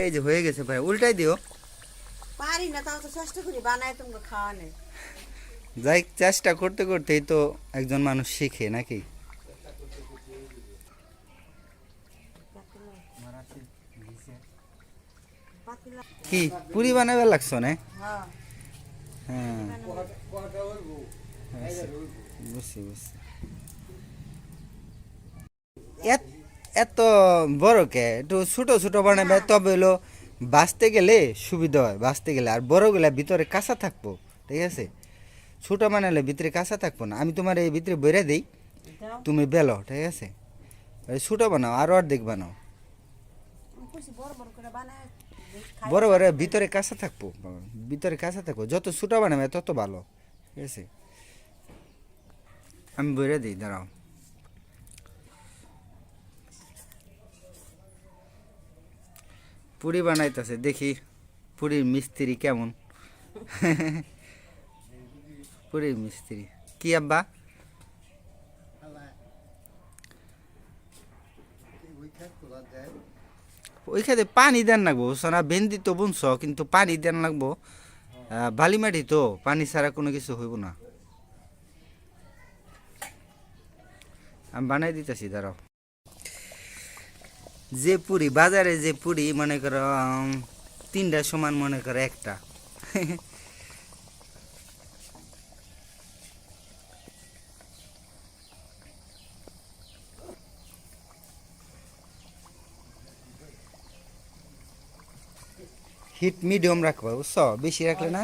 এই যে হয়ে গেছে ভাই, উল্টাই দিও। পারি না, তাও তো চেষ্টা করি বানায় তোমাকে খাওয়ানে। যাই, চেষ্টা করতে করতেই তো একজন মানুষ শিখে নাকি। কি পুরি বানাবে লাগছো না? হ্যাঁ, হ্যাঁ, বুঝছি বুঝছি। এত এত বড় কে, একটু ছোট ছোট বানাবে, তবে হলো বাঁচতে গেলে সুবিধা হয়, বাঁচতে গেলে। আর বড়গুলা ভিতরে কাঁচা থাকবো, ঠিক আছে। ছোট বানালে ভিতরে কাঁচা থাকবো না। আমি তোমার এই ভিতরে বেড়ে দিই, দাও। তুমি বেলো, ঠিক আছে। ওই ছোট বানাও আর অর্ধেক বানাও। আমি কইছি বড় বড় করে বানায় খাই। বড় বড় ভিতরে কাঁচা থাকবো, ভিতরে কাঁচা থাকবো। যত ছোট বানাবে তত ভালো, ঠিক আছে। আমি বেড়ে দিই, দাঁড়াও। পুরি বানাইতেছে, দেখি পুরীর মিস্ত্রি কেমন। পুরীর মিস্ত্রি কি আব্বা? ওই খেতে পানি দেন লাগবো, সোনা ভেন্দি তো বুনছ, কিন্তু পানি দেন লাগবো। বালি মাটি তো, পানি ছাড়া কোনো কিছু হইব না। আমি বানাই দিতেছি, দাঁড়াও। যে পুরি বাজারে, যে পুরি মনে করো তিনটা সমান, মনে করো একটা। হিট মিডিয়াম রাখবো, বুঝছো? বেশি রাখলে না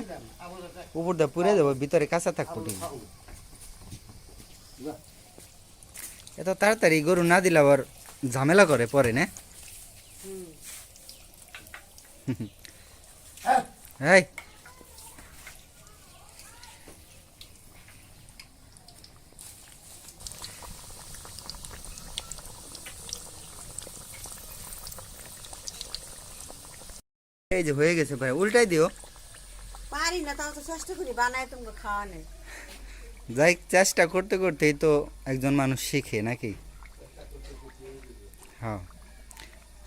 উপরটা পুড়ে যাবো, ভিতরে কাঁচা থাকবো। ঠিক এত তাড়াতাড়ি গরু না দিলে আবার ঝামেলা করে পরে না। এই এই যে হয়ে গেছে ভাই, উল্টাই দিও। পারি না, তাও তো চেষ্টা করি বানায় তোমাকে খাওয়ানে। যাই, চেষ্টা করতে করতেই তো একজন মানুষ শিখে নাকি। হ্যাঁ,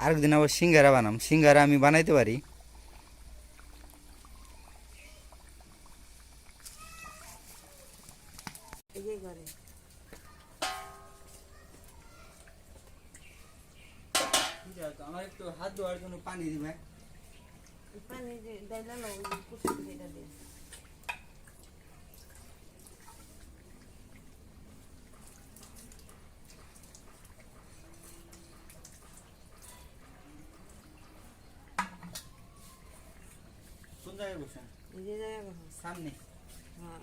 আরেকদিন আবার সিঙ্গারা বানাম, সিঙ্গারা আমি বানাইতে পারি। এই যে করে আমার একটু হাত ধোয়ার জন্য পানি দিবে। পানি যে ডাইলা না, ওই কুচি যেটা দিয়ে। কোন জায়গায় বসেন? এই যে জায়গা বসো। সামনে। হ্যাঁ,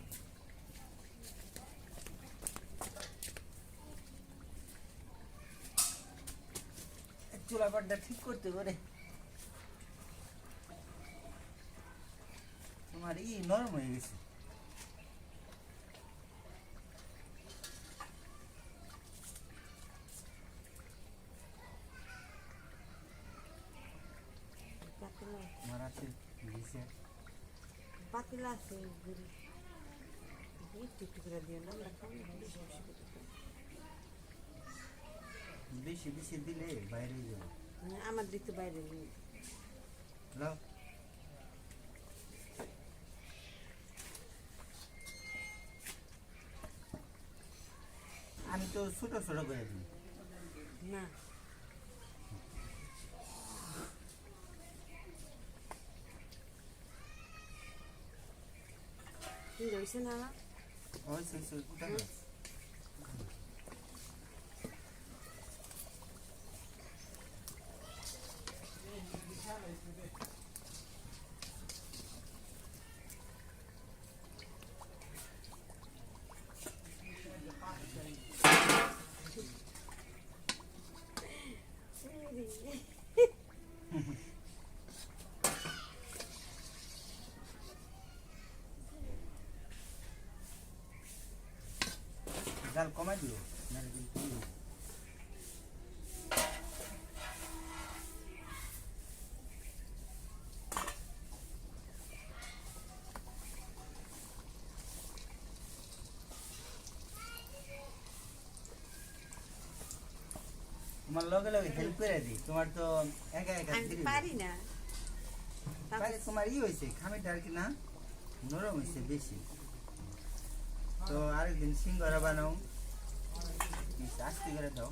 চুলা পাটটা ঠিক করতে পারে। তোমার নরম হয়ে গেছে। পাতিলা আমার আছে ভিজে। পাতিলা আছে গুড়ি। একটু একটু করে দিও না, আমরা খাবো না, বেশি বেশি করে দিও। বেশি বেশি দিলে বাইরে হয়ে যাবে। আমার দিতে বাইরে নেই। লাও। আমি তো ছোট ছোট করে দিই। না, কি রয়েছে না? ওই কোথায়? জাল কমাই দিও। তোমার লগে লগে হেল্প করে দিই, তোমার তো একা একা আমি দিবি। পারি না। তারপরে তোমার হয়েছে খামিটা আর কি না নরম হয়েছে বেশি তো আরেকদিন সিঙ্গারা বানাও আস্তে করে দাও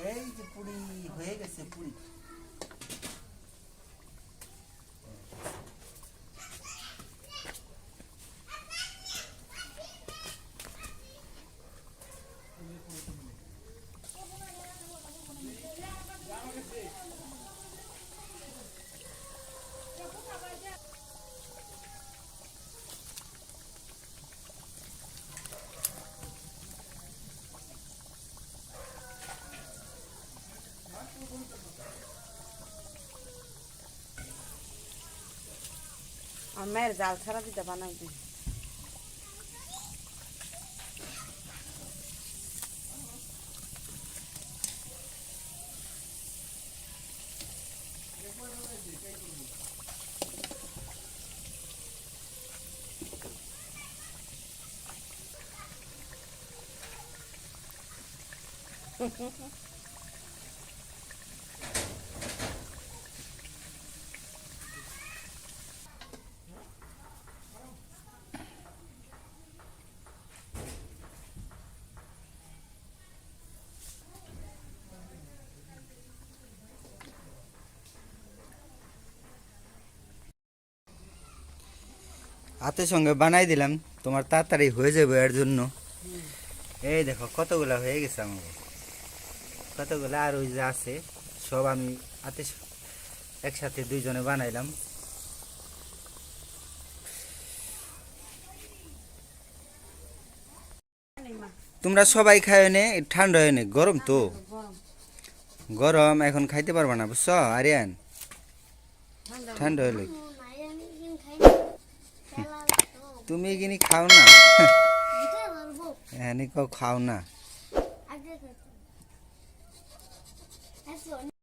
এই যে পুরি হয়ে গেছে পুরি আমার মায়ের জাল ছাড়া দিতে বানাইবে হাতের সঙ্গে বানাই দিলাম তোমার তাড়াতাড়ি হয়ে যাবে এর জন্য এই দেখো কতগুলা হয়ে গেছে আমার কতগুলা আর ওই যে আছে সব আমি হাতে একসাথে দুইজনে বানাইলাম তোমরা সবাই খায় নে ঠান্ডা হয় নে গরম তো গরম গরম এখন খাইতে পারবা না বুঝছো আরিয়ান ঠান্ডা ঠান্ডা হলে মায়ের আমি খাই না খেলা তো তুমি এখানে খাও না দিতে পারবো এখানে কেউ খাও না আগে তো